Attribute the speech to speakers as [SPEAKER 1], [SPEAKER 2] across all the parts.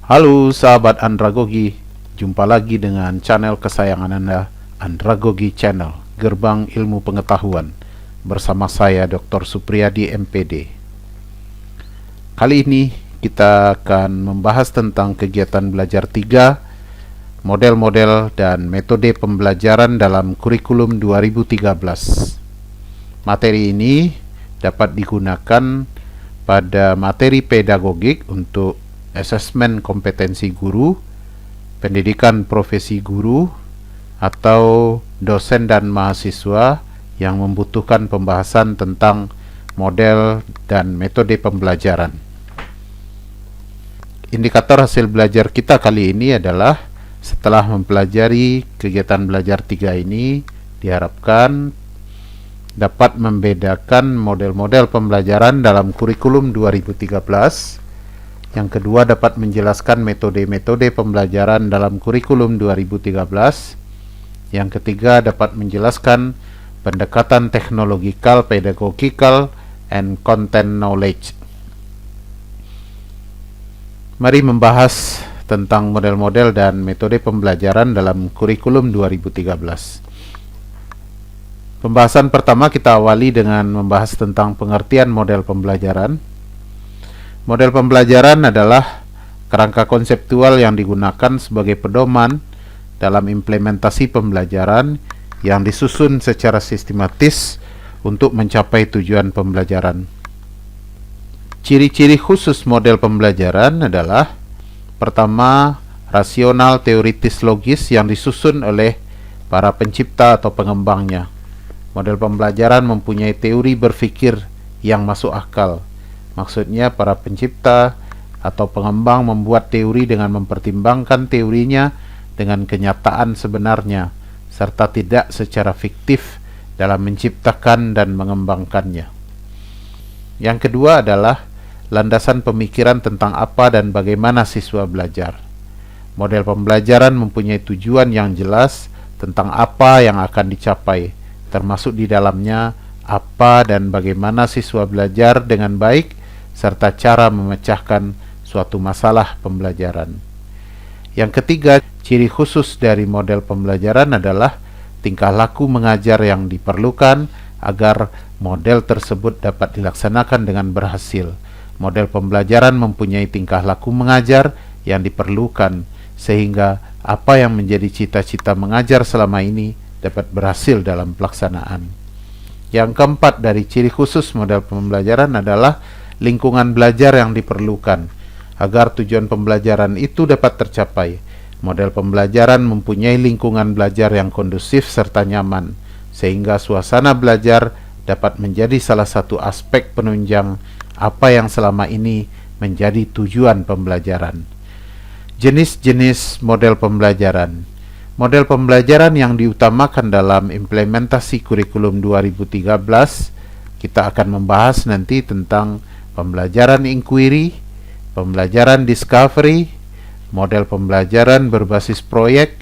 [SPEAKER 1] Halo sahabat Andragogi, jumpa lagi dengan channel kesayangan Anda, Andragogi Channel, Gerbang Ilmu Pengetahuan, bersama saya Dr. Supriyadi MPD. Kali ini kita akan membahas tentang kegiatan belajar 3, model-model dan metode pembelajaran dalam kurikulum 2013. Materi ini dapat digunakan pada materi pedagogik untuk asesmen kompetensi guru, pendidikan profesi guru, atau dosen dan mahasiswa yang membutuhkan pembahasan tentang model dan metode pembelajaran. Indikator hasil belajar kita kali ini adalah setelah mempelajari kegiatan belajar 3 ini, diharapkan dapat membedakan model-model pembelajaran dalam kurikulum 2013. Yang kedua, dapat menjelaskan metode-metode pembelajaran dalam kurikulum 2013. Yang ketiga, dapat menjelaskan pendekatan teknologikal, pedagogikal, and content knowledge. Mari membahas tentang model-model dan metode pembelajaran dalam kurikulum 2013. Pembahasan pertama kita awali dengan membahas tentang pengertian model pembelajaran. Model pembelajaran adalah kerangka konseptual yang digunakan sebagai pedoman dalam implementasi pembelajaran yang disusun secara sistematis untuk mencapai tujuan pembelajaran. Ciri-ciri khusus model pembelajaran adalah: pertama, rasional teoritis logis yang disusun oleh para pencipta atau pengembangnya. Model pembelajaran mempunyai teori berpikir yang masuk akal. Maksudnya, para pencipta atau pengembang membuat teori dengan mempertimbangkan teorinya dengan kenyataan sebenarnya, serta tidak secara fiktif dalam menciptakan dan mengembangkannya. Yang kedua adalah landasan pemikiran tentang apa dan bagaimana siswa belajar. Model pembelajaran mempunyai tujuan yang jelas tentang apa yang akan dicapai, termasuk di dalamnya apa dan bagaimana siswa belajar dengan baik, serta cara memecahkan suatu masalah pembelajaran. Yang ketiga, ciri khusus dari model pembelajaran adalah tingkah laku mengajar yang diperlukan agar model tersebut dapat dilaksanakan dengan berhasil. Model pembelajaran mempunyai tingkah laku mengajar yang diperlukan sehingga apa yang menjadi cita-cita mengajar selama ini dapat berhasil dalam pelaksanaan. Yang keempat dari ciri khusus model pembelajaran adalah lingkungan belajar yang diperlukan agar tujuan pembelajaran itu dapat tercapai. Model pembelajaran mempunyai lingkungan belajar yang kondusif serta nyaman, sehingga suasana belajar dapat menjadi salah satu aspek penunjang apa yang selama ini menjadi tujuan pembelajaran. Jenis-jenis model pembelajaran. Model pembelajaran yang diutamakan dalam implementasi kurikulum 2013, kita akan membahas nanti tentang pembelajaran inquiry, pembelajaran discovery, model pembelajaran berbasis proyek,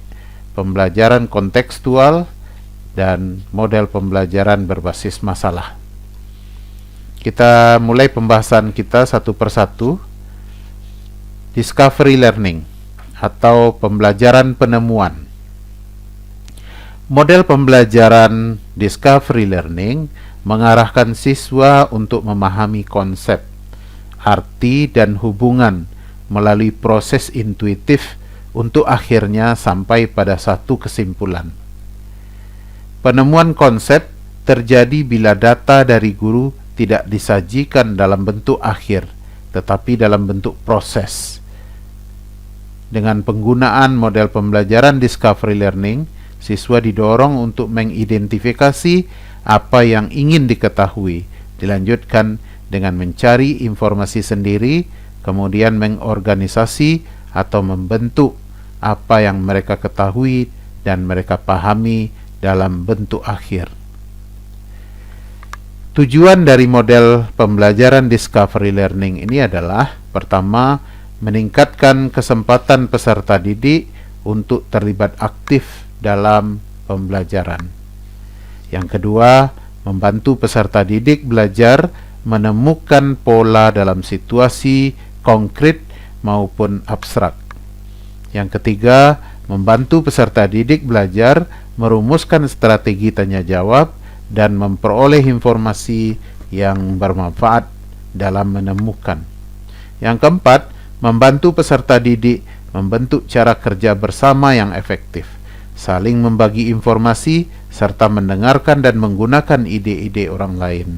[SPEAKER 1] pembelajaran kontekstual, dan model pembelajaran berbasis masalah. Kita mulai pembahasan kita satu persatu. Discovery learning atau pembelajaran penemuan. Model pembelajaran discovery learning mengarahkan siswa untuk memahami konsep, arti, dan hubungan melalui proses intuitif untuk akhirnya sampai pada satu kesimpulan. Penemuan konsep terjadi bila data dari guru tidak disajikan dalam bentuk akhir, tetapi dalam bentuk proses. Dengan penggunaan model pembelajaran discovery learning, siswa didorong untuk mengidentifikasi apa yang ingin diketahui, dilanjutkan dengan mencari informasi sendiri, kemudian mengorganisasi atau membentuk apa yang mereka ketahui dan mereka pahami dalam bentuk akhir. Tujuan dari model pembelajaran discovery learning ini adalah: pertama, meningkatkan kesempatan peserta didik untuk terlibat aktif dalam pembelajaran. Yang kedua, membantu peserta didik belajar menemukan pola dalam situasi konkret maupun abstrak. Yang ketiga, membantu peserta didik belajar merumuskan strategi tanya jawab dan memperoleh informasi yang bermanfaat dalam menemukan. Yang keempat, membantu peserta didik membentuk cara kerja bersama yang efektif, saling membagi informasi, serta mendengarkan dan menggunakan ide-ide orang lain.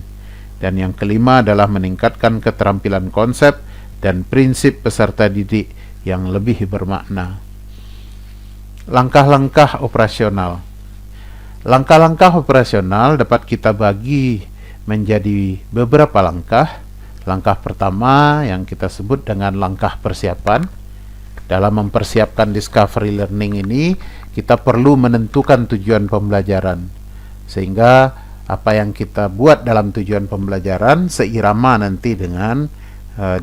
[SPEAKER 1] Dan yang kelima adalah meningkatkan keterampilan konsep dan prinsip peserta didik yang lebih bermakna. Langkah-langkah operasional. Langkah-langkah operasional dapat kita bagi menjadi beberapa langkah. Langkah pertama yang kita sebut dengan langkah persiapan. Dalam mempersiapkan discovery learning ini, kita perlu menentukan tujuan pembelajaran, sehingga apa yang kita buat dalam tujuan pembelajaran seirama nanti dengan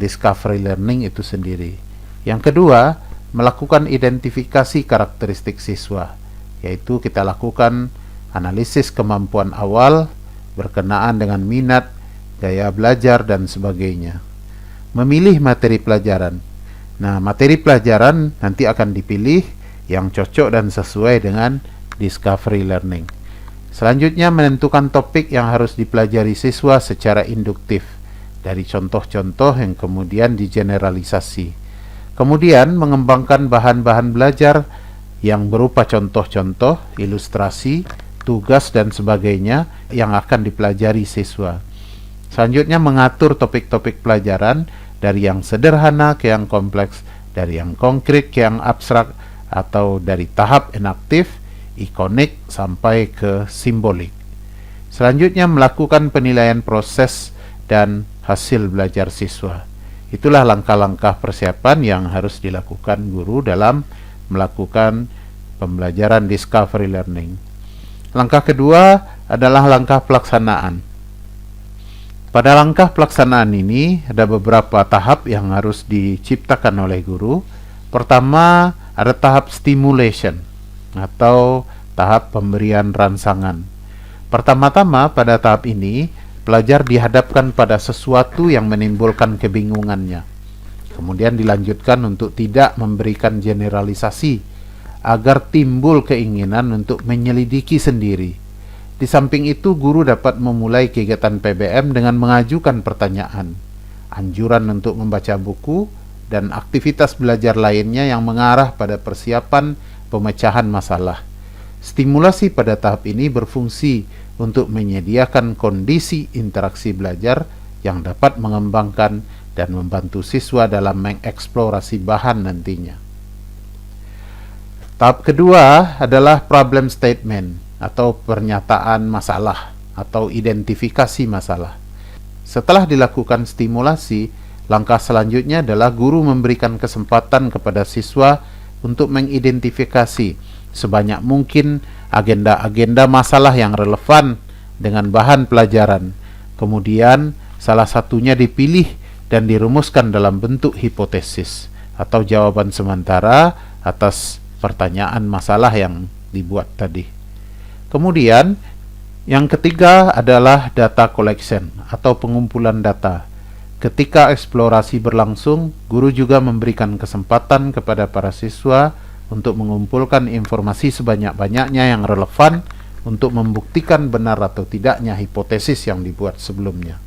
[SPEAKER 1] discovery learning itu sendiri. Yang kedua, melakukan identifikasi karakteristik siswa, yaitu kita lakukan analisis kemampuan awal berkenaan dengan minat, gaya belajar, dan sebagainya. Memilih materi pelajaran. Nah, materi pelajaran nanti akan dipilih yang cocok dan sesuai dengan discovery learning. Selanjutnya, menentukan topik yang harus dipelajari siswa secara induktif dari contoh-contoh yang kemudian digeneralisasi. Kemudian, mengembangkan bahan-bahan belajar yang berupa contoh-contoh, ilustrasi, tugas, dan sebagainya yang akan dipelajari siswa. Selanjutnya, mengatur topik-topik pelajaran dari yang sederhana ke yang kompleks, dari yang konkret ke yang abstrak, atau dari tahap inaktif, ikonik, sampai ke simbolik. Selanjutnya, melakukan penilaian proses dan hasil belajar siswa. Itulah langkah-langkah persiapan yang harus dilakukan guru dalam melakukan pembelajaran discovery learning. Langkah kedua adalah langkah pelaksanaan. Pada langkah pelaksanaan ini ada beberapa tahap yang harus diciptakan oleh guru. Pertama, ada tahap stimulation atau tahap pemberian rangsangan. Pertama-tama pada tahap ini, pelajar dihadapkan pada sesuatu yang menimbulkan kebingungannya. Kemudian dilanjutkan untuk tidak memberikan generalisasi agar timbul keinginan untuk menyelidiki sendiri. Di samping itu, guru dapat memulai kegiatan PBM dengan mengajukan pertanyaan, anjuran untuk membaca buku, dan aktivitas belajar lainnya yang mengarah pada persiapan pemecahan masalah. Stimulasi pada tahap ini berfungsi untuk menyediakan kondisi interaksi belajar yang dapat mengembangkan dan membantu siswa dalam mengeksplorasi bahan nantinya. Tahap kedua adalah problem statement atau pernyataan masalah atau identifikasi masalah. Setelah dilakukan stimulasi, langkah selanjutnya adalah guru memberikan kesempatan kepada siswa untuk mengidentifikasi sebanyak mungkin agenda-agenda masalah yang relevan dengan bahan pelajaran. Kemudian, salah satunya dipilih dan dirumuskan dalam bentuk hipotesis atau jawaban sementara atas pertanyaan masalah yang dibuat tadi. Kemudian, yang ketiga adalah data collection atau pengumpulan data. Ketika eksplorasi berlangsung, guru juga memberikan kesempatan kepada para siswa untuk mengumpulkan informasi sebanyak-banyaknya yang relevan untuk membuktikan benar atau tidaknya hipotesis yang dibuat sebelumnya.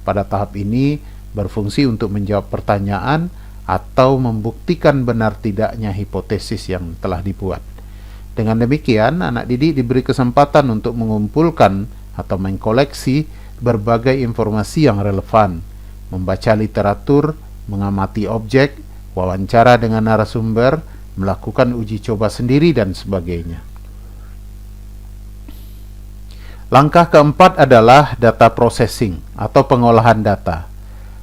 [SPEAKER 1] Pada tahap ini, berfungsi untuk menjawab pertanyaan atau membuktikan benar tidaknya hipotesis yang telah dibuat. Dengan demikian, anak didik diberi kesempatan untuk mengumpulkan atau mengkoleksi berbagai informasi yang relevan, membaca literatur, mengamati objek, wawancara dengan narasumber, melakukan uji coba sendiri, dan sebagainya. Langkah keempat adalah data processing atau pengolahan data.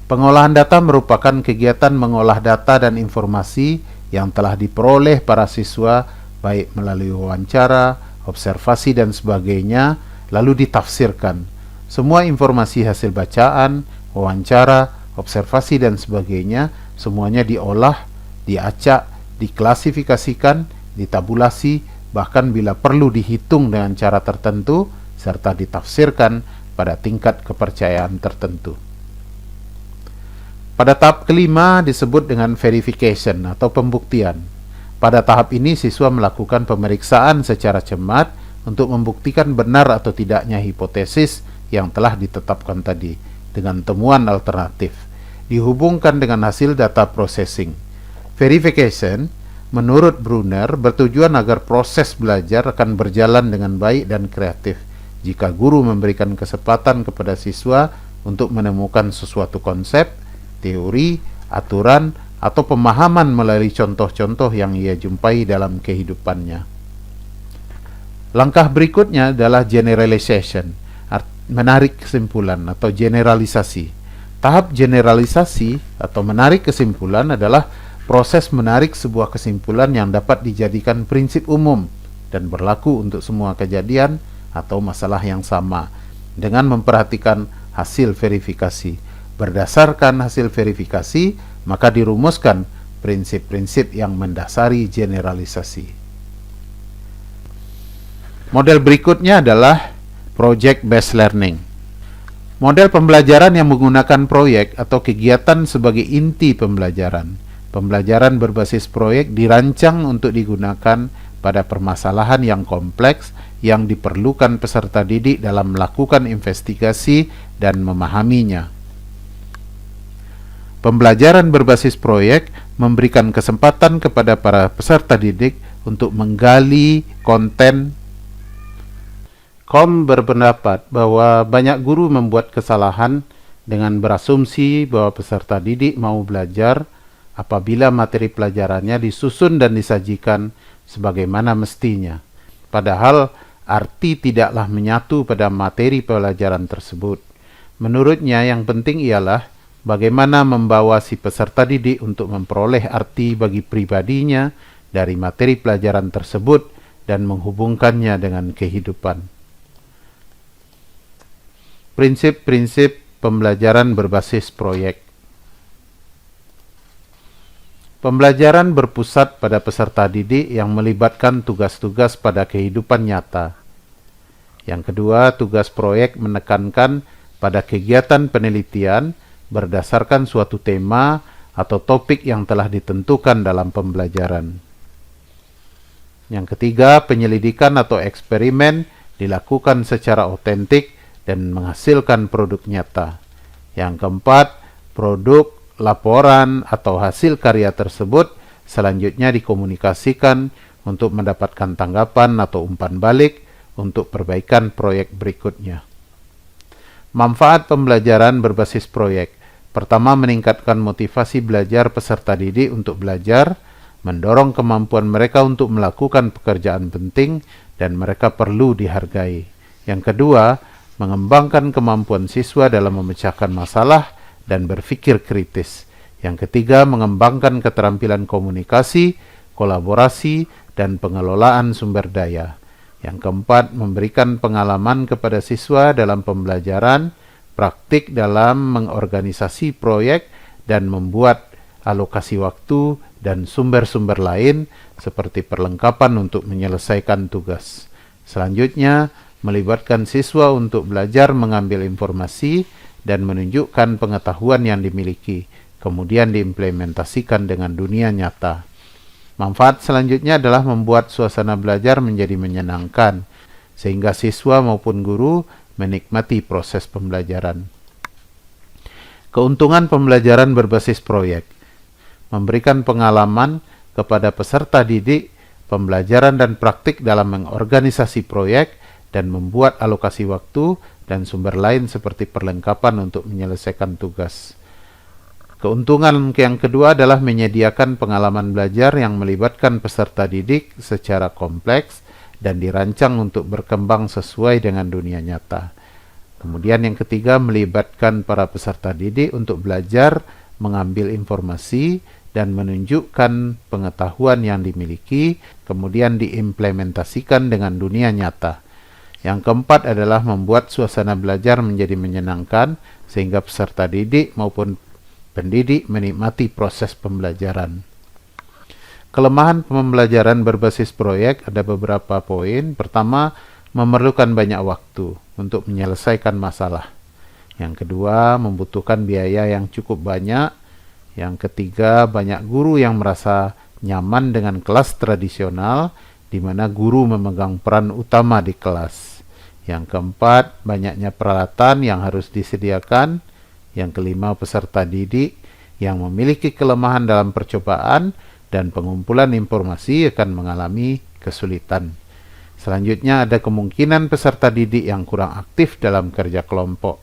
[SPEAKER 1] Pengolahan data merupakan kegiatan mengolah data dan informasi yang telah diperoleh para siswa baik melalui wawancara, observasi, dan sebagainya, lalu ditafsirkan. Semua informasi hasil bacaan, wawancara, observasi, dan sebagainya, semuanya diolah, diacak, diklasifikasikan, ditabulasi, bahkan bila perlu dihitung dengan cara tertentu, serta ditafsirkan pada tingkat kepercayaan tertentu. Pada tahap kelima disebut dengan verification atau pembuktian. Pada tahap ini siswa melakukan pemeriksaan secara cermat untuk membuktikan benar atau tidaknya hipotesis yang telah ditetapkan tadi dengan temuan alternatif, dihubungkan dengan hasil data processing. Verification, menurut Brunner, bertujuan agar proses belajar akan berjalan dengan baik dan kreatif jika guru memberikan kesempatan kepada siswa untuk menemukan sesuatu konsep, teori, aturan, atau pemahaman melalui contoh-contoh yang ia jumpai dalam kehidupannya. Langkah berikutnya adalah generalization, menarik kesimpulan atau generalisasi. Tahap generalisasi atau menarik kesimpulan adalah proses menarik sebuah kesimpulan yang dapat dijadikan prinsip umum dan berlaku untuk semua kejadian atau masalah yang sama dengan memperhatikan hasil verifikasi. Berdasarkan hasil verifikasi, maka dirumuskan prinsip-prinsip yang mendasari generalisasi. Model berikutnya adalah project based learning. Model pembelajaran yang menggunakan proyek atau kegiatan sebagai inti pembelajaran. Pembelajaran berbasis proyek dirancang untuk digunakan pada permasalahan yang kompleks yang diperlukan peserta didik dalam melakukan investigasi dan memahaminya. Pembelajaran berbasis proyek memberikan kesempatan kepada para peserta didik untuk menggali konten. Kom berpendapat bahwa banyak guru membuat kesalahan dengan berasumsi bahwa peserta didik mau belajar apabila materi pelajarannya disusun dan disajikan sebagaimana mestinya. Padahal arti tidaklah menyatu pada materi pelajaran tersebut. Menurutnya yang penting ialah bagaimana membawa si peserta didik untuk memperoleh arti bagi pribadinya dari materi pelajaran tersebut dan menghubungkannya dengan kehidupan. Prinsip-prinsip pembelajaran berbasis proyek. Pembelajaran berpusat pada peserta didik yang melibatkan tugas-tugas pada kehidupan nyata. Yang kedua, tugas proyek menekankan pada kegiatan penelitian berdasarkan suatu tema atau topik yang telah ditentukan dalam pembelajaran. Yang ketiga, penyelidikan atau eksperimen dilakukan secara otentik dan menghasilkan produk nyata. Yang keempat, produk, laporan, atau hasil karya tersebut selanjutnya dikomunikasikan untuk mendapatkan tanggapan atau umpan balik untuk perbaikan proyek berikutnya. Manfaat pembelajaran berbasis proyek. Pertama, meningkatkan motivasi belajar peserta didik untuk belajar, mendorong kemampuan mereka untuk melakukan pekerjaan penting dan mereka perlu dihargai. Yang kedua, mengembangkan kemampuan siswa dalam memecahkan masalah dan berpikir kritis. Yang ketiga, mengembangkan keterampilan komunikasi, kolaborasi, dan pengelolaan sumber daya. Yang keempat, memberikan pengalaman kepada siswa dalam pembelajaran, praktik dalam mengorganisasi proyek, dan membuat alokasi waktu dan sumber-sumber lain seperti perlengkapan untuk menyelesaikan tugas. Selanjutnya, melibatkan siswa untuk belajar mengambil informasi dan menunjukkan pengetahuan yang dimiliki, kemudian diimplementasikan dengan dunia nyata. Manfaat selanjutnya adalah membuat suasana belajar menjadi menyenangkan, sehingga siswa maupun guru menikmati proses pembelajaran. Keuntungan pembelajaran berbasis proyek. Memberikan pengalaman kepada peserta didik, pembelajaran dan praktik dalam mengorganisasi proyek, dan membuat alokasi waktu dan sumber lain seperti perlengkapan untuk menyelesaikan tugas. Keuntungan yang kedua adalah menyediakan pengalaman belajar yang melibatkan peserta didik secara kompleks dan dirancang untuk berkembang sesuai dengan dunia nyata. Kemudian yang ketiga, melibatkan para peserta didik untuk belajar, mengambil informasi, dan menunjukkan pengetahuan yang dimiliki, kemudian diimplementasikan dengan dunia nyata. Yang keempat adalah membuat suasana belajar menjadi menyenangkan, sehingga peserta didik maupun pendidik menikmati proses pembelajaran. Kelemahan pembelajaran berbasis proyek ada beberapa poin. Pertama, memerlukan banyak waktu untuk menyelesaikan masalah. Yang kedua, membutuhkan biaya yang cukup banyak Yang ketiga, banyak guru yang merasa nyaman dengan kelas tradisional, di mana guru memegang peran utama di kelas. Yang keempat, banyaknya peralatan yang harus disediakan. Yang kelima, peserta didik yang memiliki kelemahan dalam percobaan dan pengumpulan informasi akan mengalami kesulitan. Selanjutnya, ada kemungkinan peserta didik yang kurang aktif dalam kerja kelompok.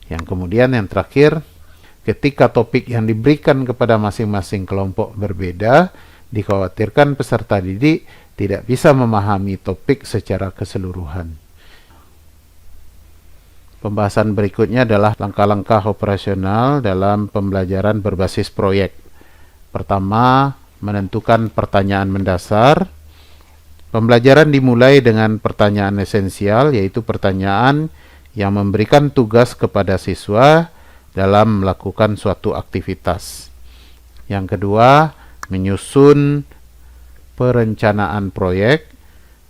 [SPEAKER 1] Yang kemudian yang terakhir, ketika topik yang diberikan kepada masing-masing kelompok berbeda, dikhawatirkan peserta didik tidak bisa memahami topik secara keseluruhan. Pembahasan berikutnya adalah langkah-langkah operasional dalam pembelajaran berbasis proyek. Pertama, menentukan pertanyaan mendasar. Pembelajaran dimulai dengan pertanyaan esensial, yaitu pertanyaan yang memberikan tugas kepada siswa dalam melakukan suatu aktivitas. Yang kedua, menyusun perencanaan proyek.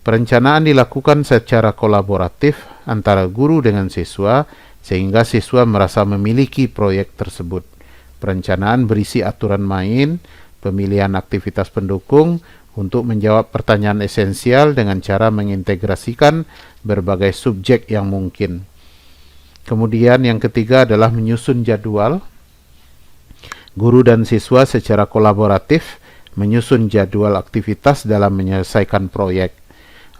[SPEAKER 1] Perencanaan dilakukan secara kolaboratif antara guru dengan siswa, sehingga siswa merasa memiliki proyek tersebut. Perencanaan berisi aturan main, pemilihan aktivitas pendukung untuk menjawab pertanyaan esensial dengan cara mengintegrasikan berbagai subjek yang mungkin. Kemudian yang ketiga adalah menyusun jadwal. Guru dan siswa secara kolaboratif menyusun jadwal aktivitas dalam menyelesaikan proyek.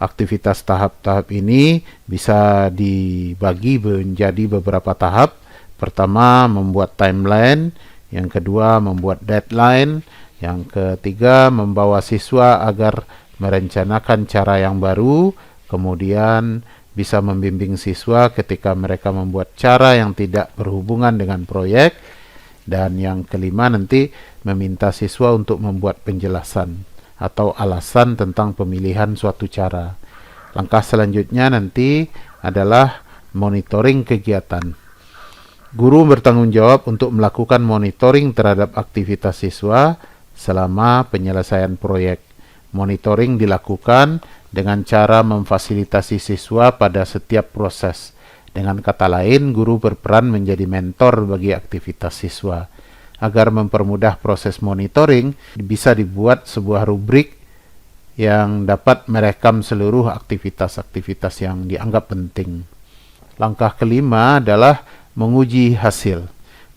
[SPEAKER 1] Aktivitas tahap-tahap ini bisa dibagi menjadi beberapa tahap. Pertama, membuat timeline. Yang kedua, membuat deadline. Yang ketiga, membawa siswa agar merencanakan cara yang baru. Kemudian, bisa membimbing siswa ketika mereka membuat cara yang tidak berhubungan dengan proyek. Dan yang kelima, nanti meminta siswa untuk membuat penjelasan atau alasan tentang pemilihan suatu cara. Langkah selanjutnya nanti adalah monitoring kegiatan. Guru bertanggung jawab untuk melakukan monitoring terhadap aktivitas siswa selama penyelesaian proyek. Monitoring dilakukan dengan cara memfasilitasi siswa pada setiap proses. Dengan kata lain, guru berperan menjadi mentor bagi aktivitas siswa. Agar mempermudah proses monitoring, bisa dibuat sebuah rubrik yang dapat merekam seluruh aktivitas-aktivitas yang dianggap penting. Langkah kelima adalah menguji hasil.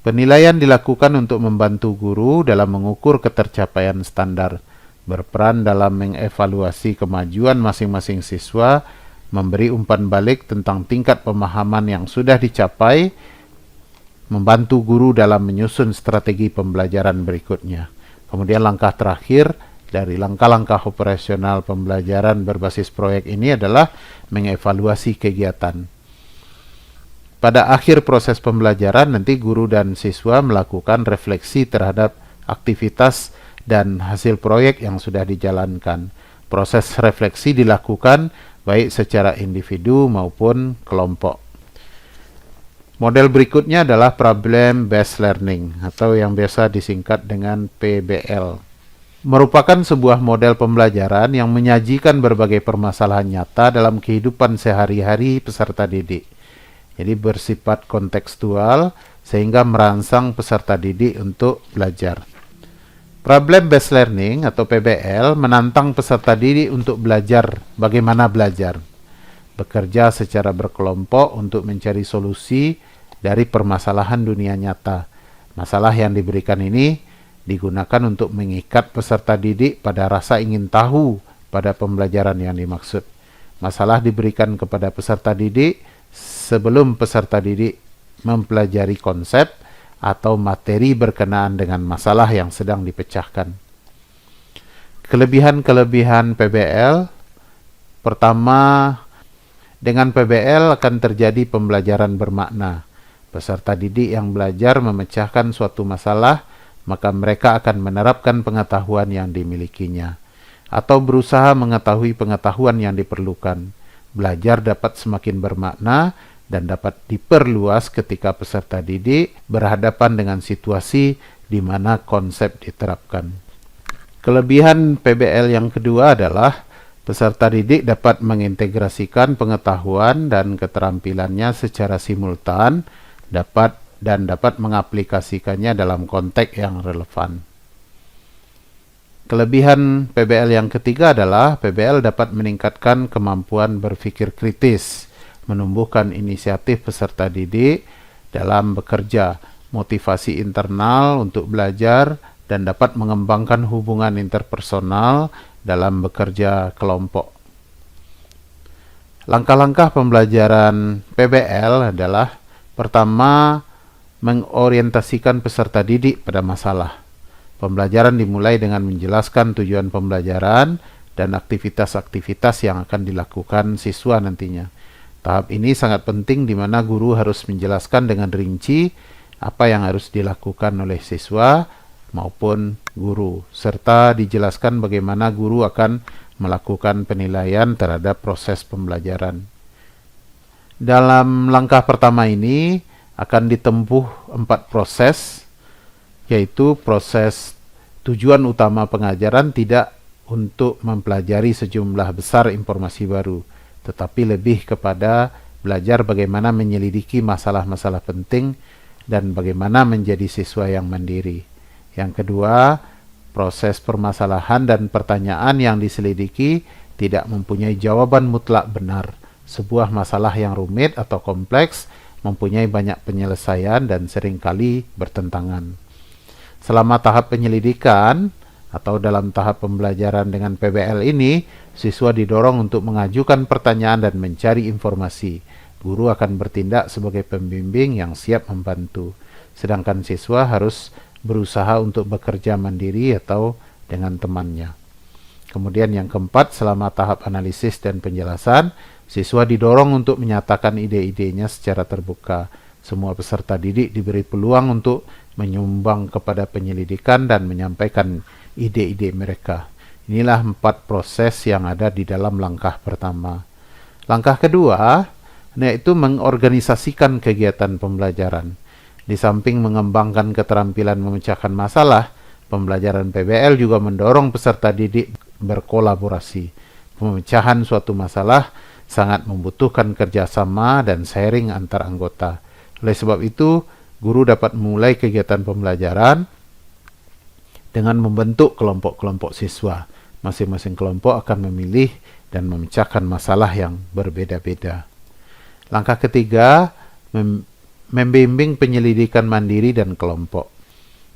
[SPEAKER 1] Penilaian dilakukan untuk membantu guru dalam mengukur ketercapaian standar, berperan dalam mengevaluasi kemajuan masing-masing siswa, memberi umpan balik tentang tingkat pemahaman yang sudah dicapai, membantu guru dalam menyusun strategi pembelajaran berikutnya. Kemudian langkah terakhir dari langkah-langkah operasional pembelajaran berbasis proyek ini adalah mengevaluasi kegiatan. Pada akhir proses pembelajaran, nanti guru dan siswa melakukan refleksi terhadap aktivitas dan hasil proyek yang sudah dijalankan. Proses refleksi dilakukan baik secara individu maupun kelompok. Model berikutnya adalah Problem Based Learning atau yang biasa disingkat dengan PBL. Merupakan sebuah model pembelajaran yang menyajikan berbagai permasalahan nyata dalam kehidupan sehari-hari peserta didik. Jadi bersifat kontekstual sehingga merangsang peserta didik untuk belajar. Problem Based Learning atau PBL menantang peserta didik untuk belajar bagaimana belajar. Bekerja secara berkelompok untuk mencari solusi dari permasalahan dunia nyata. Masalah yang diberikan ini digunakan untuk mengikat peserta didik pada rasa ingin tahu pada pembelajaran yang dimaksud. Masalah diberikan kepada peserta didik sebelum peserta didik mempelajari konsep atau materi berkenaan dengan masalah yang sedang dipecahkan. Kelebihan-kelebihan PBL. Pertama, dengan PBL akan terjadi pembelajaran bermakna. Peserta didik yang belajar memecahkan suatu masalah, maka mereka akan menerapkan pengetahuan yang dimilikinya, atau berusaha mengetahui pengetahuan yang diperlukan. Belajar dapat semakin bermakna dan dapat diperluas ketika peserta didik berhadapan dengan situasi di mana konsep diterapkan. Kelebihan PBL yang kedua adalah peserta didik dapat mengintegrasikan pengetahuan dan keterampilannya secara simultan, dapat dan dapat mengaplikasikannya dalam konteks yang relevan. Kelebihan PBL yang ketiga adalah PBL dapat meningkatkan kemampuan berpikir kritis, menumbuhkan inisiatif peserta didik dalam bekerja, motivasi internal untuk belajar, dan dapat mengembangkan hubungan interpersonal dalam bekerja kelompok. Langkah-langkah pembelajaran PBL adalah: pertama, mengorientasikan peserta didik pada masalah. Pembelajaran dimulai dengan menjelaskan tujuan pembelajaran dan aktivitas-aktivitas yang akan dilakukan siswa nantinya. Tahap ini sangat penting di mana guru harus menjelaskan dengan rinci apa yang harus dilakukan oleh siswa maupun guru, serta dijelaskan bagaimana guru akan melakukan penilaian terhadap proses pembelajaran. Dalam langkah pertama ini akan ditempuh 4 proses, yaitu proses tujuan utama pengajaran tidak untuk mempelajari sejumlah besar informasi baru, tetapi lebih kepada belajar bagaimana menyelidiki masalah-masalah penting dan bagaimana menjadi siswa yang mandiri. Yang kedua, proses permasalahan dan pertanyaan yang diselidiki tidak mempunyai jawaban mutlak benar. Sebuah masalah yang rumit atau kompleks mempunyai banyak penyelesaian dan seringkali bertentangan. Selama tahap penyelidikan atau dalam tahap pembelajaran dengan PBL ini, siswa didorong untuk mengajukan pertanyaan dan mencari informasi. Guru akan bertindak sebagai pembimbing yang siap membantu, sedangkan siswa harus berusaha untuk bekerja mandiri atau dengan temannya. Kemudian yang keempat, selama tahap analisis dan penjelasan, siswa didorong untuk menyatakan ide-idenya secara terbuka. Semua peserta didik diberi peluang untuk menyumbang kepada penyelidikan dan menyampaikan ide-ide mereka. Inilah 4 proses yang ada di dalam langkah pertama. Langkah kedua, yaitu mengorganisasikan kegiatan pembelajaran. Di samping mengembangkan keterampilan memecahkan masalah, pembelajaran PBL juga mendorong peserta didik berkolaborasi. Pemecahan suatu masalah sangat membutuhkan kerjasama dan sharing antar anggota. Oleh sebab itu, guru dapat memulai kegiatan pembelajaran dengan membentuk kelompok-kelompok siswa. Masing-masing kelompok akan memilih dan memecahkan masalah yang berbeda-beda. Langkah ketiga, membimbing penyelidikan mandiri dan kelompok.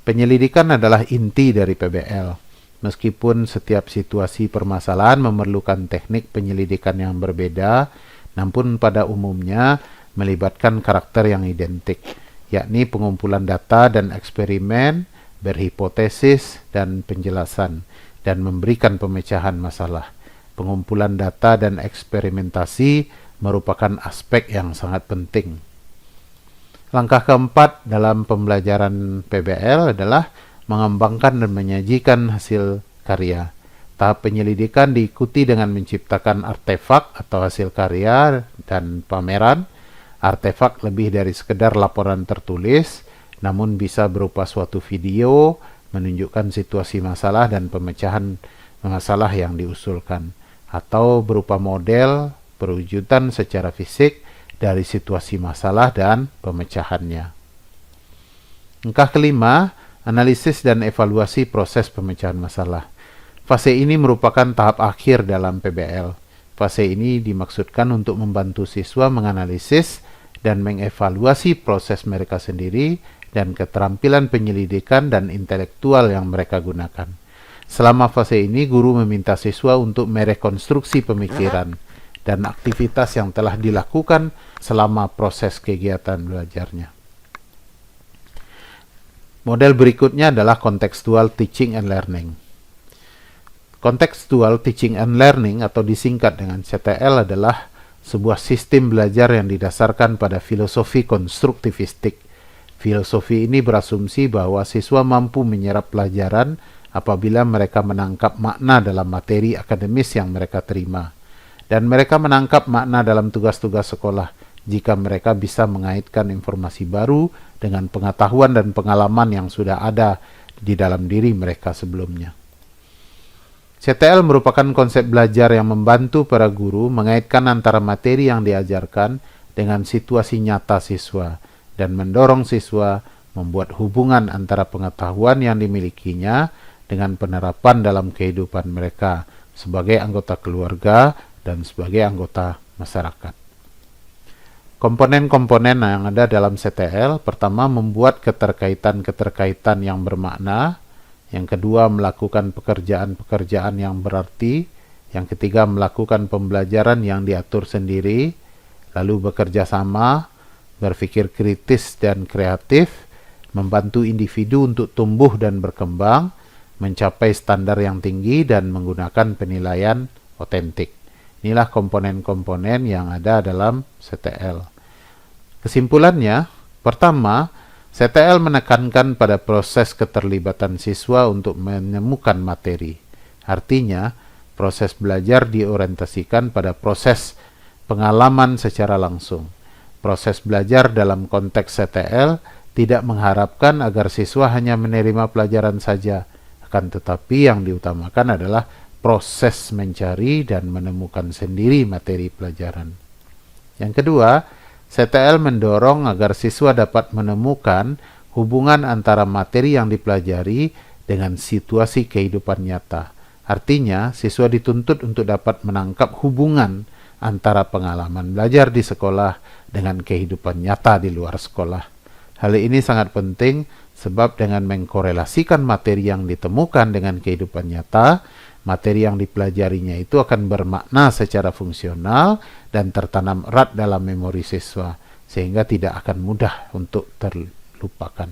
[SPEAKER 1] Penyelidikan adalah inti dari PBL. Meskipun setiap situasi permasalahan memerlukan teknik penyelidikan yang berbeda, namun pada umumnya melibatkan karakter yang identik, yakni pengumpulan data dan eksperimen, berhipotesis dan penjelasan, dan memberikan pemecahan masalah. Pengumpulan data dan eksperimentasi merupakan aspek yang sangat penting. Langkah keempat dalam pembelajaran PBL adalah mengembangkan dan menyajikan hasil karya. Tahap penyelidikan diikuti dengan menciptakan artefak atau hasil karya dan pameran. Artefak lebih dari sekedar laporan tertulis, namun bisa berupa suatu video, menunjukkan situasi masalah dan pemecahan masalah yang diusulkan, atau berupa model perwujudan secara fisik dari situasi masalah dan pemecahannya. Langkah kelima, analisis dan evaluasi proses pemecahan masalah. Fase ini merupakan tahap akhir dalam PBL. Fase ini dimaksudkan untuk membantu siswa menganalisis dan mengevaluasi proses mereka sendiri dan keterampilan penyelidikan dan intelektual yang mereka gunakan. Selama fase ini, guru meminta siswa untuk merekonstruksi pemikiran dan aktivitas yang telah dilakukan selama proses kegiatan belajarnya. Model berikutnya adalah contextual teaching and learning. Contextual teaching and learning atau disingkat dengan CTL adalah sebuah sistem belajar yang didasarkan pada filosofi konstruktivistik. Filosofi ini berasumsi bahwa siswa mampu menyerap pelajaran apabila mereka menangkap makna dalam materi akademis yang mereka terima, dan mereka menangkap makna dalam tugas-tugas sekolah jika mereka bisa mengaitkan informasi baru dengan pengetahuan dan pengalaman yang sudah ada di dalam diri mereka sebelumnya. CTL merupakan konsep belajar yang membantu para guru mengaitkan antara materi yang diajarkan dengan situasi nyata siswa. dan mendorong siswa membuat hubungan antara pengetahuan yang dimilikinya dengan penerapan dalam kehidupan mereka sebagai anggota keluarga dan sebagai anggota masyarakat. Komponen-komponen yang ada dalam CTL, pertama membuat keterkaitan-keterkaitan yang bermakna, yang kedua melakukan pekerjaan-pekerjaan yang berarti, yang ketiga melakukan pembelajaran yang diatur sendiri, lalu bekerja sama, berpikir kritis dan kreatif, membantu individu untuk tumbuh dan berkembang, mencapai standar yang tinggi dan menggunakan penilaian otentik. Inilah komponen-komponen yang ada dalam CTL. Kesimpulannya, pertama, CTL menekankan pada proses keterlibatan siswa untuk menemukan materi. Artinya, proses belajar diorientasikan pada proses pengalaman secara langsung. Proses belajar dalam konteks CTL tidak mengharapkan agar siswa hanya menerima pelajaran saja, akan tetapi yang diutamakan adalah proses mencari dan menemukan sendiri materi pelajaran. Yang kedua, CTL mendorong agar siswa dapat menemukan hubungan antara materi yang dipelajari dengan situasi kehidupan nyata. Artinya, siswa dituntut untuk dapat menangkap hubungan antara pengalaman belajar di sekolah dengan kehidupan nyata di luar sekolah. Hal ini sangat penting sebab dengan mengkorelasikan materi yang ditemukan dengan kehidupan nyata, materi yang dipelajarinya itu akan bermakna secara fungsional dan tertanam erat dalam memori siswa, sehingga tidak akan mudah untuk terlupakan.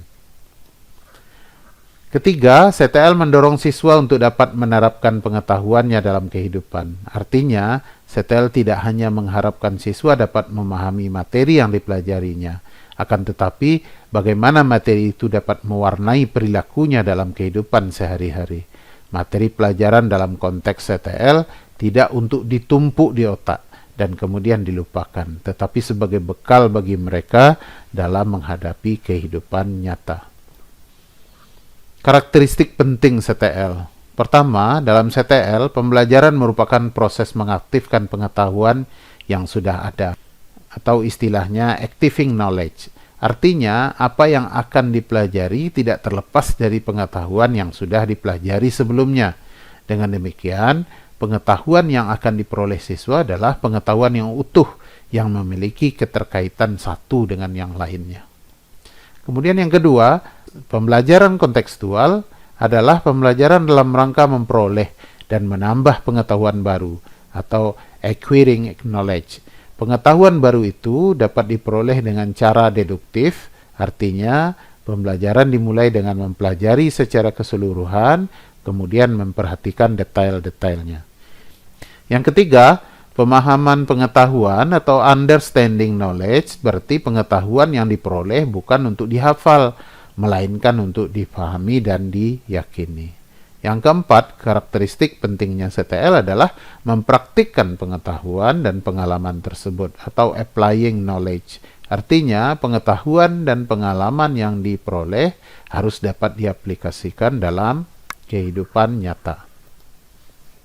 [SPEAKER 1] Ketiga, CTL mendorong siswa untuk dapat menerapkan pengetahuannya dalam kehidupan. Artinya, CTL tidak hanya mengharapkan siswa dapat memahami materi yang dipelajarinya, akan tetapi bagaimana materi itu dapat mewarnai perilakunya dalam kehidupan sehari-hari. Materi pelajaran dalam konteks CTL tidak untuk ditumpuk di otak dan kemudian dilupakan, tetapi sebagai bekal bagi mereka dalam menghadapi kehidupan nyata. Karakteristik penting CTL. Pertama, dalam CTL, pembelajaran merupakan proses mengaktifkan pengetahuan yang sudah ada, atau istilahnya activating knowledge. Artinya, apa yang akan dipelajari tidak terlepas dari pengetahuan yang sudah dipelajari sebelumnya. Dengan demikian, pengetahuan yang akan diperoleh siswa adalah pengetahuan yang utuh, yang memiliki keterkaitan satu dengan yang lainnya. Kemudian yang kedua, pembelajaran kontekstual adalah pembelajaran dalam rangka memperoleh dan menambah pengetahuan baru, atau acquiring knowledge. Pengetahuan baru itu dapat diperoleh dengan cara deduktif, artinya pembelajaran dimulai dengan mempelajari secara keseluruhan, kemudian memperhatikan detail-detailnya. Yang ketiga, pemahaman pengetahuan atau understanding knowledge berarti pengetahuan yang diperoleh bukan untuk dihafal, melainkan untuk dipahami dan diyakini. Yang keempat, karakteristik pentingnya CTL adalah mempraktikkan pengetahuan dan pengalaman tersebut atau applying knowledge. Artinya, pengetahuan dan pengalaman yang diperoleh harus dapat diaplikasikan dalam kehidupan nyata.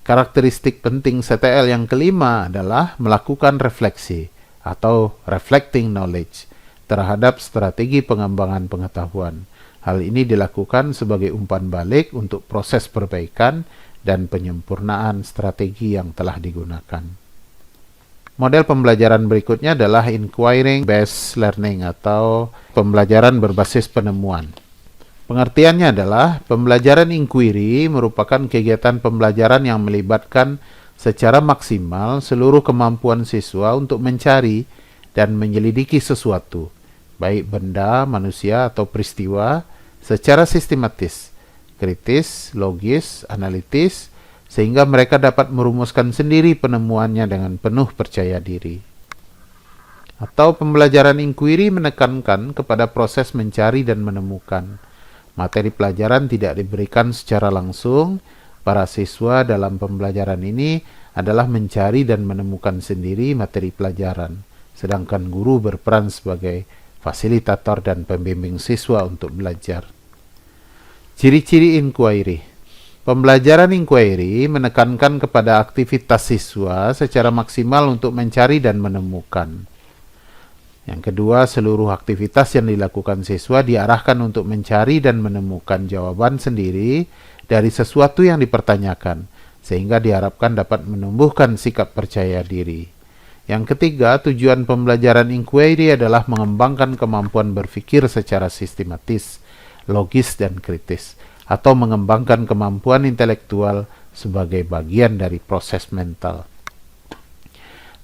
[SPEAKER 1] Karakteristik penting CTL yang kelima adalah melakukan refleksi atau reflecting knowledge terhadap strategi pengembangan pengetahuan. Hal ini dilakukan sebagai umpan balik untuk proses perbaikan dan penyempurnaan strategi yang telah digunakan. Model pembelajaran berikutnya adalah inquiring based learning atau pembelajaran berbasis penemuan. Pengertiannya adalah pembelajaran inquiry merupakan kegiatan pembelajaran yang melibatkan secara maksimal seluruh kemampuan siswa untuk mencari dan menyelidiki sesuatu, baik benda, manusia, atau peristiwa, secara sistematis, kritis, logis, analitis, sehingga mereka dapat merumuskan sendiri penemuannya dengan penuh percaya diri. Atau pembelajaran inquiry menekankan kepada proses mencari dan menemukan. Materi pelajaran tidak diberikan secara langsung. Para siswa dalam pembelajaran ini adalah mencari dan menemukan sendiri materi pelajaran, sedangkan guru berperan sebagai fasilitator dan pembimbing siswa untuk belajar. Ciri-ciri inquiry. Pembelajaran inquiry menekankan kepada aktivitas siswa secara maksimal untuk mencari dan menemukan. Yang kedua, seluruh aktivitas yang dilakukan siswa diarahkan untuk mencari dan menemukan jawaban sendiri dari sesuatu yang dipertanyakan, sehingga diharapkan dapat menumbuhkan sikap percaya diri. Yang ketiga, tujuan pembelajaran inquiry adalah mengembangkan kemampuan berpikir secara sistematis, logis, dan kritis, atau mengembangkan kemampuan intelektual sebagai bagian dari proses mental.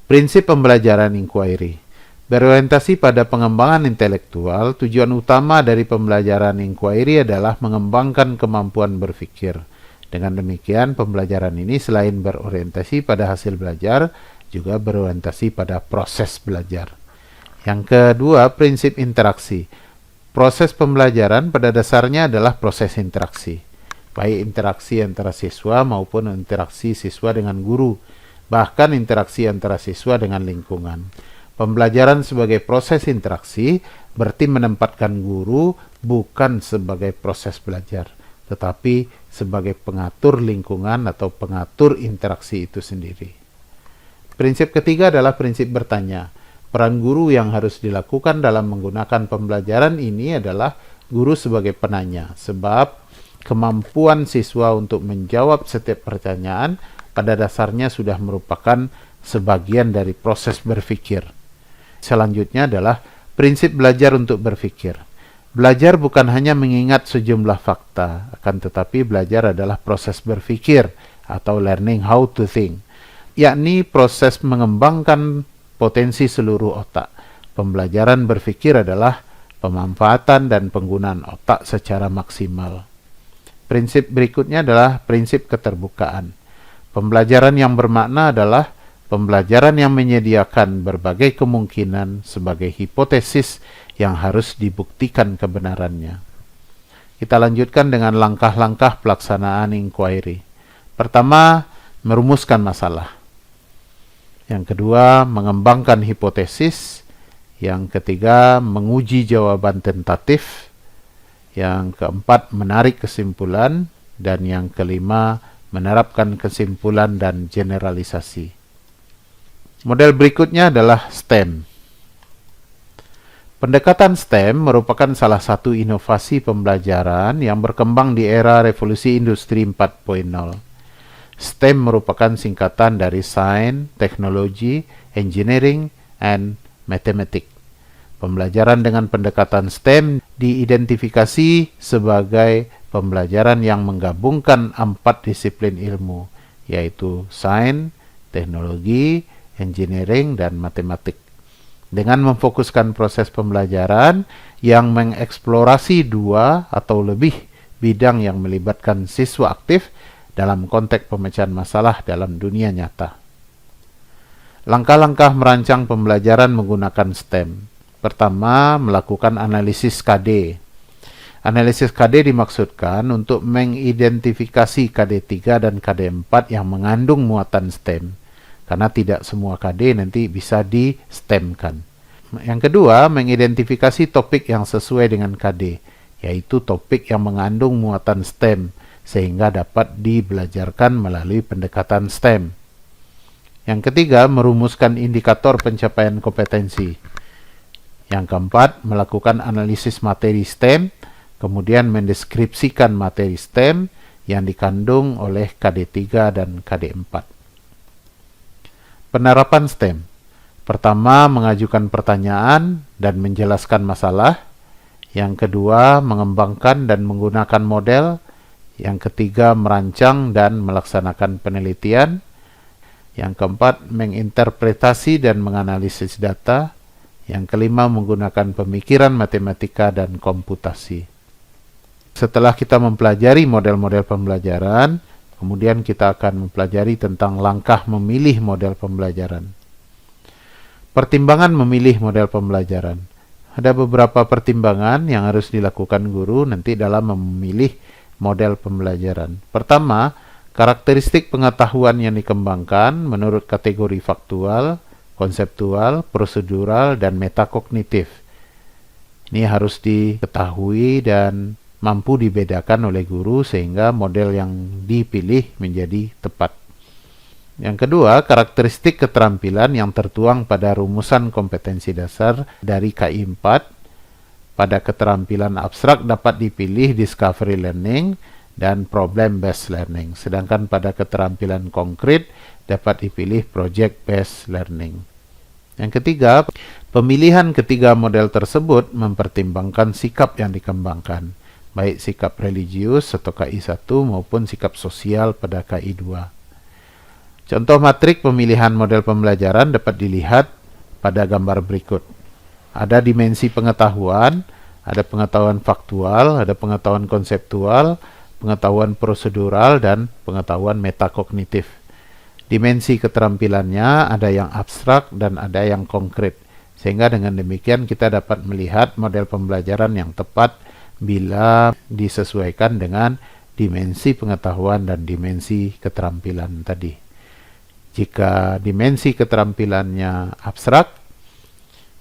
[SPEAKER 1] Prinsip pembelajaran inquiry berorientasi pada pengembangan intelektual. Tujuan utama dari pembelajaran inquiry adalah mengembangkan kemampuan berpikir. Dengan demikian, pembelajaran ini selain berorientasi pada hasil belajar, juga berorientasi pada proses belajar. Yang kedua, prinsip interaksi. Proses pembelajaran pada dasarnya adalah proses interaksi, baik interaksi antara siswa maupun interaksi siswa dengan guru, bahkan interaksi antara siswa dengan lingkungan. Pembelajaran sebagai proses interaksi berarti menempatkan guru bukan sebagai proses belajar, tetapi sebagai pengatur lingkungan atau pengatur interaksi itu sendiri. Prinsip ketiga adalah prinsip bertanya. Peran guru yang harus dilakukan dalam menggunakan pembelajaran ini adalah guru sebagai penanya, sebab kemampuan siswa untuk menjawab setiap pertanyaan pada dasarnya sudah merupakan sebagian dari proses berpikir. Selanjutnya adalah prinsip belajar untuk berpikir. Belajar bukan hanya mengingat sejumlah fakta, akan tetapi belajar adalah proses berpikir atau learning how to think, yakni proses mengembangkan potensi seluruh otak. Pembelajaran berpikir adalah pemanfaatan dan penggunaan otak secara maksimal. Prinsip berikutnya adalah prinsip keterbukaan. Pembelajaran yang bermakna adalah pembelajaran yang menyediakan berbagai kemungkinan sebagai hipotesis yang harus dibuktikan kebenarannya. Kita lanjutkan dengan langkah-langkah pelaksanaan inquiry. Pertama, merumuskan masalah. Yang kedua, mengembangkan hipotesis. Yang ketiga, menguji jawaban tentatif. Yang keempat, menarik kesimpulan. Dan yang kelima, menerapkan kesimpulan dan generalisasi. Model berikutnya adalah STEM. Pendekatan STEM merupakan salah satu inovasi pembelajaran yang berkembang di era revolusi industri 4.0. STEM merupakan singkatan dari Science, Technology, Engineering, and Mathematics. Pembelajaran dengan pendekatan STEM diidentifikasi sebagai pembelajaran yang menggabungkan 4 disiplin ilmu, yaitu Science, Teknologi, Engineering, dan Matematik, dengan memfokuskan proses pembelajaran yang mengeksplorasi 2 atau lebih bidang yang melibatkan siswa aktif dalam konteks pemecahan masalah dalam dunia nyata. Langkah-langkah merancang pembelajaran menggunakan STEM. Pertama, melakukan analisis KD. Analisis KD dimaksudkan untuk mengidentifikasi KD3 dan KD4 yang mengandung muatan STEM, karena tidak semua KD nanti bisa di-STEM-kan. Yang kedua, mengidentifikasi topik yang sesuai dengan KD, yaitu topik yang mengandung muatan STEM, sehingga dapat dibelajarkan melalui pendekatan STEM. Yang ketiga, merumuskan indikator pencapaian kompetensi. Yang keempat, melakukan analisis materi STEM, kemudian mendeskripsikan materi STEM yang dikandung oleh KD3 dan KD4. Penerapan STEM. Pertama, mengajukan pertanyaan dan menjelaskan masalah. Yang kedua, mengembangkan dan menggunakan model. Yang ketiga, merancang dan melaksanakan penelitian. Yang keempat, menginterpretasi dan menganalisis data. Yang kelima, menggunakan pemikiran matematika dan komputasi. Setelah kita mempelajari model-model pembelajaran, kemudian kita akan mempelajari tentang langkah memilih model pembelajaran. Pertimbangan memilih model pembelajaran. Ada beberapa pertimbangan yang harus dilakukan guru nanti dalam memilih model pembelajaran. Pertama, karakteristik pengetahuan yang dikembangkan menurut kategori faktual, konseptual, prosedural, dan metakognitif. Ini harus diketahui dan mampu dibedakan oleh guru sehingga model yang dipilih menjadi tepat. Yang kedua, karakteristik keterampilan yang tertuang pada rumusan kompetensi dasar dari KI 4. Pada keterampilan abstrak dapat dipilih discovery learning dan problem based learning, sedangkan pada keterampilan konkret dapat dipilih project based learning. Yang ketiga, pemilihan ketiga model tersebut mempertimbangkan sikap yang dikembangkan, baik sikap religius atau KI 1 maupun sikap sosial pada KI 2. Contoh matrik pemilihan model pembelajaran dapat dilihat pada gambar berikut. Ada dimensi pengetahuan, ada pengetahuan faktual, ada pengetahuan konseptual, pengetahuan prosedural, dan pengetahuan metakognitif. Dimensi keterampilannya ada yang abstrak dan ada yang konkret, sehingga dengan demikian kita dapat melihat model pembelajaran yang tepat bila disesuaikan dengan dimensi pengetahuan dan dimensi keterampilan tadi. Jika dimensi keterampilannya abstrak,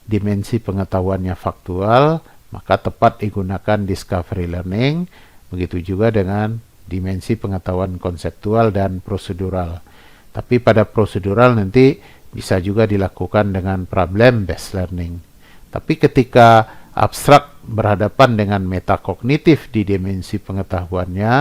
[SPEAKER 1] dimensi pengetahuannya faktual, maka tepat digunakan discovery learning. Begitu juga dengan dimensi pengetahuan konseptual dan prosedural. Tapi pada prosedural nanti bisa juga dilakukan dengan problem based learning. Tapi ketika abstrak berhadapan dengan metakognitif di dimensi pengetahuannya,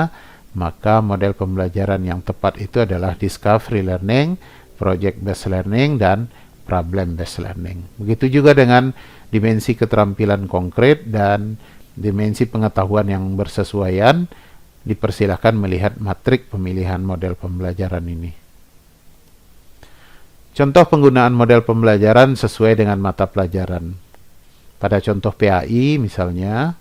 [SPEAKER 1] maka model pembelajaran yang tepat itu adalah discovery learning, project based learning, dan problem based learning. Begitu juga dengan dimensi keterampilan konkret dan dimensi pengetahuan yang bersesuaian. Dipersilahkan melihat matrik pemilihan model pembelajaran ini. Contoh penggunaan model pembelajaran sesuai dengan mata pelajaran. Pada contoh PAI misalnya,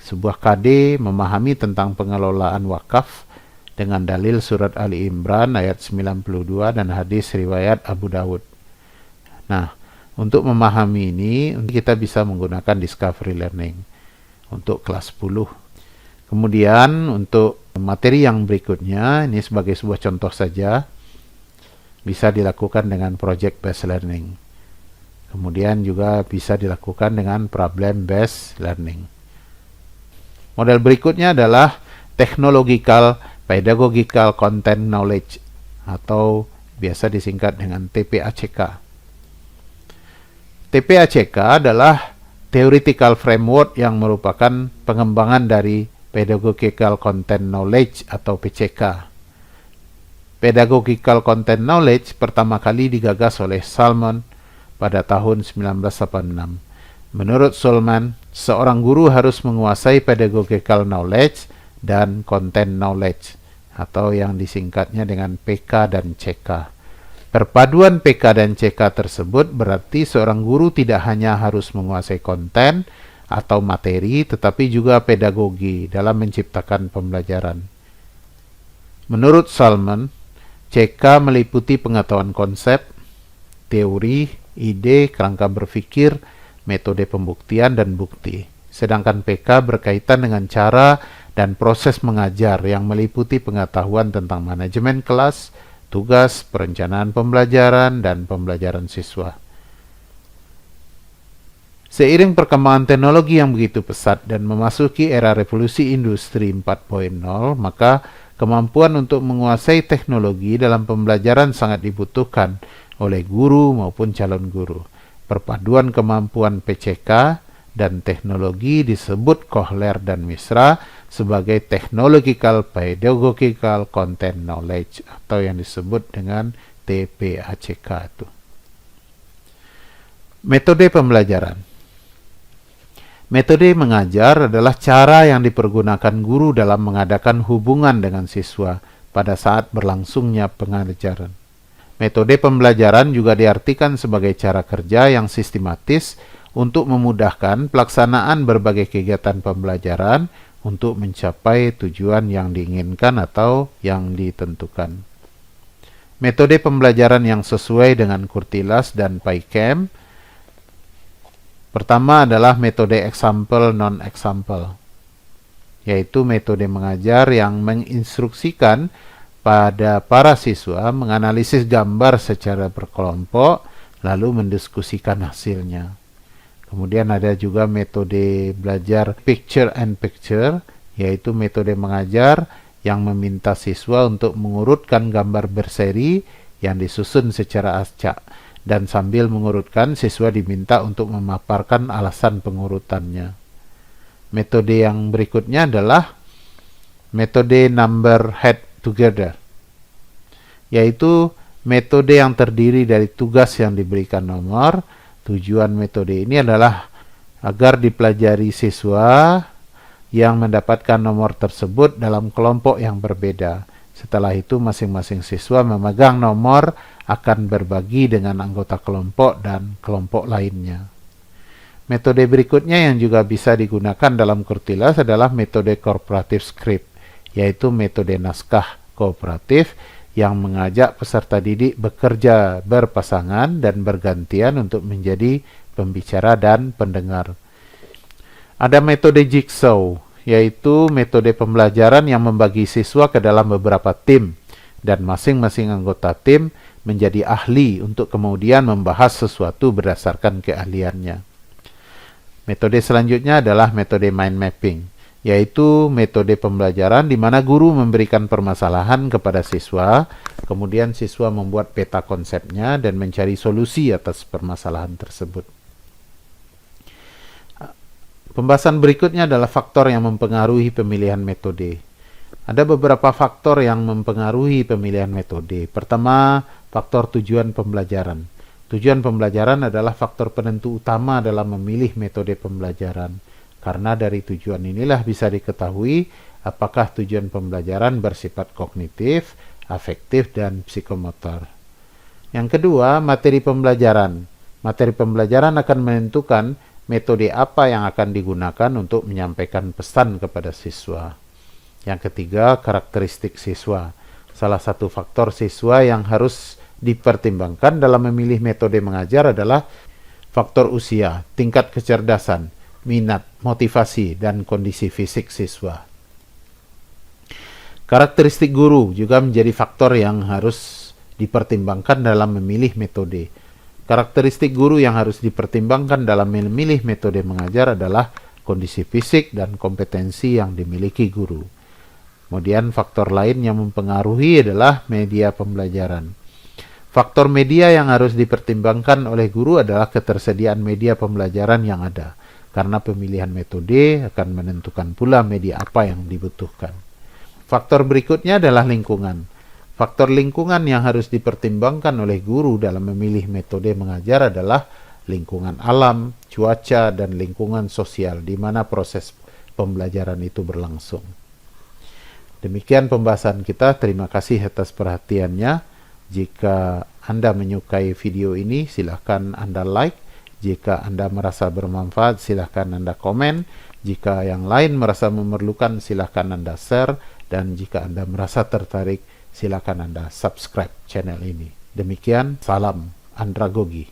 [SPEAKER 1] sebuah KD memahami tentang pengelolaan wakaf dengan dalil surat Ali Imran ayat 92 dan hadis riwayat Abu Dawud. Nah, untuk memahami ini kita bisa menggunakan discovery learning untuk kelas 10. Kemudian untuk materi yang berikutnya, ini sebagai sebuah contoh saja, bisa dilakukan dengan project based learning. Kemudian juga bisa dilakukan dengan problem based learning. Model berikutnya adalah Technological Pedagogical Content Knowledge atau biasa disingkat dengan TPACK. TPACK adalah Theoretical Framework yang merupakan pengembangan dari Pedagogical Content Knowledge atau PCK. Pedagogical Content Knowledge pertama kali digagas oleh Salmon pada tahun 1986. Menurut Solman, seorang guru harus menguasai pedagogical knowledge dan content knowledge, atau yang disingkatnya dengan PK dan CK. Perpaduan PK dan CK tersebut berarti seorang guru tidak hanya harus menguasai konten atau materi, tetapi juga pedagogi dalam menciptakan pembelajaran. Menurut Salmon, CK meliputi pengetahuan konsep, teori, ide, kerangka berpikir, metode pembuktian, dan bukti. Sedangkan PK berkaitan dengan cara dan proses mengajar yang meliputi pengetahuan tentang manajemen kelas, tugas, perencanaan pembelajaran, dan pembelajaran siswa. Seiring perkembangan teknologi yang begitu pesat dan memasuki era revolusi industri 4.0, maka kemampuan untuk menguasai teknologi dalam pembelajaran sangat dibutuhkan oleh guru maupun calon guru. Perpaduan kemampuan PCK dan teknologi disebut Kohler dan Misra sebagai Technological Pedagogical Content Knowledge atau yang disebut dengan TPACK itu. Metode pembelajaran. Metode mengajar adalah cara yang dipergunakan guru dalam mengadakan hubungan dengan siswa pada saat berlangsungnya pengajaran. Metode pembelajaran juga diartikan sebagai cara kerja yang sistematis untuk memudahkan pelaksanaan berbagai kegiatan pembelajaran untuk mencapai tujuan yang diinginkan atau yang ditentukan. Metode pembelajaran yang sesuai dengan Kurtilas dan PyChem. Pertama adalah metode example non-example, yaitu metode mengajar yang menginstruksikan pada para siswa menganalisis gambar secara berkelompok lalu mendiskusikan hasilnya. Kemudian ada juga metode belajar picture and picture, yaitu metode mengajar yang meminta siswa untuk mengurutkan gambar berseri yang disusun secara acak, dan sambil mengurutkan, siswa diminta untuk memaparkan alasan pengurutannya. Metode yang berikutnya adalah metode number head together, yaitu metode yang terdiri dari tugas yang diberikan nomor. Tujuan metode ini adalah agar dipelajari siswa yang mendapatkan nomor tersebut dalam kelompok yang berbeda. Setelah itu masing-masing siswa memegang nomor akan berbagi dengan anggota kelompok dan kelompok lainnya. Metode berikutnya yang juga bisa digunakan dalam Kurtilas adalah metode cooperative script, yaitu metode naskah kooperatif yang mengajak peserta didik bekerja berpasangan dan bergantian untuk menjadi pembicara dan pendengar. Ada metode jigsaw, yaitu metode pembelajaran yang membagi siswa ke dalam beberapa tim, dan masing-masing anggota tim menjadi ahli untuk kemudian membahas sesuatu berdasarkan keahliannya. Metode selanjutnya adalah metode mind mapping, yaitu metode pembelajaran di mana guru memberikan permasalahan kepada siswa, kemudian siswa membuat peta konsepnya dan mencari solusi atas permasalahan tersebut. Pembahasan berikutnya adalah faktor yang mempengaruhi pemilihan metode. Ada beberapa faktor yang mempengaruhi pemilihan metode. Pertama, faktor tujuan pembelajaran. Tujuan pembelajaran adalah faktor penentu utama dalam memilih metode pembelajaran. Karena dari tujuan inilah bisa diketahui apakah tujuan pembelajaran bersifat kognitif, afektif, dan psikomotor. Yang kedua, materi pembelajaran. Materi pembelajaran akan menentukan metode apa yang akan digunakan untuk menyampaikan pesan kepada siswa. Yang ketiga, karakteristik siswa. Salah satu faktor siswa yang harus dipertimbangkan dalam memilih metode mengajar adalah faktor usia, tingkat kecerdasan, minat, motivasi, dan kondisi fisik siswa. Karakteristik guru juga menjadi faktor yang harus dipertimbangkan dalam memilih metode. Karakteristik guru yang harus dipertimbangkan dalam memilih metode mengajar adalah kondisi fisik dan kompetensi yang dimiliki guru. Kemudian faktor lain yang mempengaruhi adalah media pembelajaran. Faktor media yang harus dipertimbangkan oleh guru adalah ketersediaan media pembelajaran yang ada, karena pemilihan metode akan menentukan pula media apa yang dibutuhkan. Faktor berikutnya adalah lingkungan. Faktor lingkungan yang harus dipertimbangkan oleh guru dalam memilih metode mengajar adalah lingkungan alam, cuaca, dan lingkungan sosial di mana proses pembelajaran itu berlangsung. Demikian pembahasan kita. Terima kasih atas perhatiannya. Jika Anda menyukai video ini, silahkan Anda like. Jika Anda merasa bermanfaat, silahkan Anda komen. Jika yang lain merasa memerlukan, silahkan Anda share. Dan jika Anda merasa tertarik, silakan Anda subscribe channel ini. Demikian, salam andragogi.